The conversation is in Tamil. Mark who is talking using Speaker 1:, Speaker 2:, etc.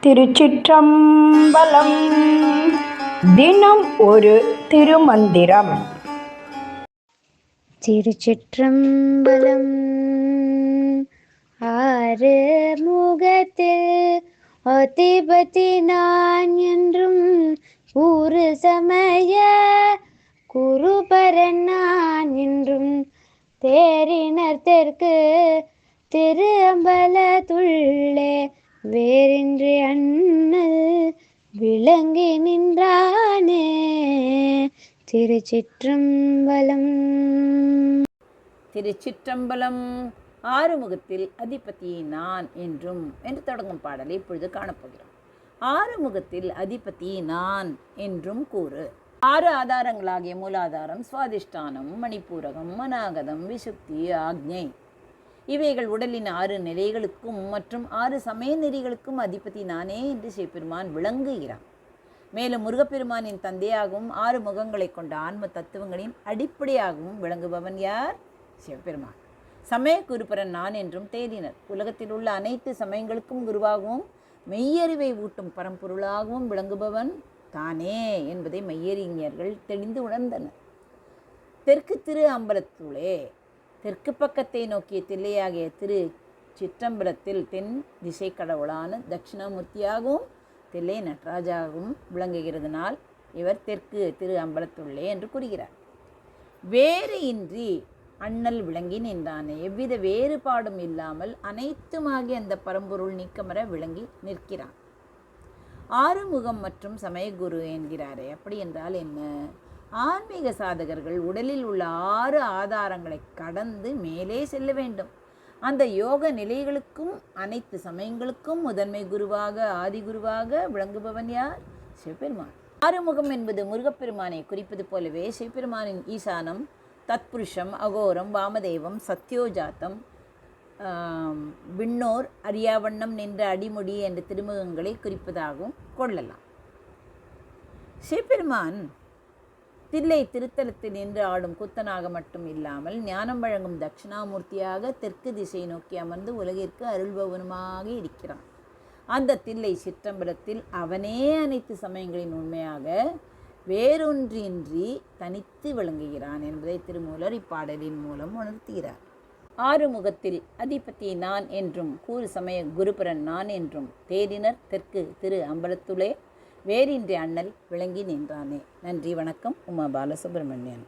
Speaker 1: திருச்சிற்றம்பலம். தினம் ஒரு திருமந்திரம்.
Speaker 2: திருச்சிற்றம்பலம். ஆறு முகத்தில் அதிபதி நான் என்றும் ஊறு சமய குருபரன் நான் என்றும் தேரினர் தெற்கு திரு அம்பலத்துள்ளே வேறின்றி அண்ணல் விளங்கி நின்றானே. திருச்சிற்றம்பலம்.
Speaker 3: திருச்சிற்றம்பலம். ஆறுமுகத்தில் அதிபதி நான் என்றும் என்று தொடங்கும் பாடலை இப்பொழுது காணப்போகிறோம். ஆறுமுகத்தில் அதிபதி நான் என்றும் கூறு. 6 ஆதாரங்களாகிய மூலாதாரம், சுவாதிஷ்டானம், மணிப்பூரகம், அநாகதம், விசுக்தி, ஆக்ஞை இவைகள் உடலின் 6 நிலைகளுக்கும் மற்றும் 6 சமய நெறிகளுக்கும் அதிபதி நானே என்று சிவபெருமான் விளங்குகிறான். மேலும் முருகப்பெருமானின் தந்தையாகவும் 6 முகங்களை கொண்ட ஆன்ம தத்துவங்களின் அடிப்படையாகவும் விளங்குபவன் யார்? சிவபெருமான். சமய குருபரன் நான் என்றும் தேடினர். உலகத்தில் உள்ள அனைத்து சமயங்களுக்கும் குருவாகவும் மெய்யறிவை ஊட்டும் பரம்பொருளாகவும் விளங்குபவன் தானே என்பதை மெய்யறிஞர்கள் தெளிந்து உணர்ந்தனர். தெற்கு திரு அம்பலத்துளே தெற்கு பக்கத்தை நோக்கிய தில்லையாகிய திரு சிற்றம்பலத்தில் தென் திசை கடவுளான தட்சிணாமூர்த்தியாகவும் தில்லை நடராஜாகவும் விளங்குகிறதுனால் இவர் தெற்கு திரு அம்பலத்துள்ளே என்று கூறுகிறார். வேறு இன்றி அண்ணல் விளங்கி நின்றானே. எவ்வித வேறுபாடும் இல்லாமல் அனைத்துமாகி அந்த பரம்பொருள் நீக்கமர விளங்கி நிற்கிறான். 6 முகம் மற்றும் சமயகுரு என்கிறாரே, அப்படி என்றால் என்ன? ஆன்மீக சாதகர்கள் உடலில் உள்ள 6 ஆதாரங்களை கடந்து மேலே செல்ல வேண்டும். அந்த யோக நிலைகளுக்கும் அனைத்து சமயங்களுக்கும் முதன்மை குருவாக ஆதி குருவாக விளங்குபவன் யார்? சிவபெருமான். ஆறுமுகம் என்பது முருகப்பெருமானை குறிப்பது போலவே சிவபெருமானின் ஈசானம், தத்புருஷம், அகோரம், வாமதேவம், சத்யோஜாத்தம், விண்ணோர், அரியாவண்ணம் நின்ற அடிமுடி என்ற திருமுகங்களை குறிப்பதாகவும் கொள்ளலாம். சிவபெருமான் தில்லை திருத்தலத்தில் நின்று ஆடும் கூத்தனாக மட்டும் இல்லாமல் ஞானம் வழங்கும் தட்சிணாமூர்த்தியாக தெற்கு திசை நோக்கி அமர்ந்து உலகிற்கு அருள்பவனுமாக இருக்கிறான். அந்த தில்லை சிற்றம்பலத்தில் அவனே அனைத்து சமயங்களின் உண்மையாக வேறொன்றின்றி தனித்து விளங்குகிறான் என்பதை திருமூலர் இப்பாடலின் மூலம் உணர்த்துகிறார். ஆறுமுகத்தில் அதிபதி நான் என்றும் கூறு சமய குருபரன் நான் என்றும் தேடினர் தெற்கு திரு அம்பலத்துளே வேறின்றி அண்ணல் விளங்கி நின்றானே. நன்றி, வணக்கம். உமா பாலசுப்ரமணியன்.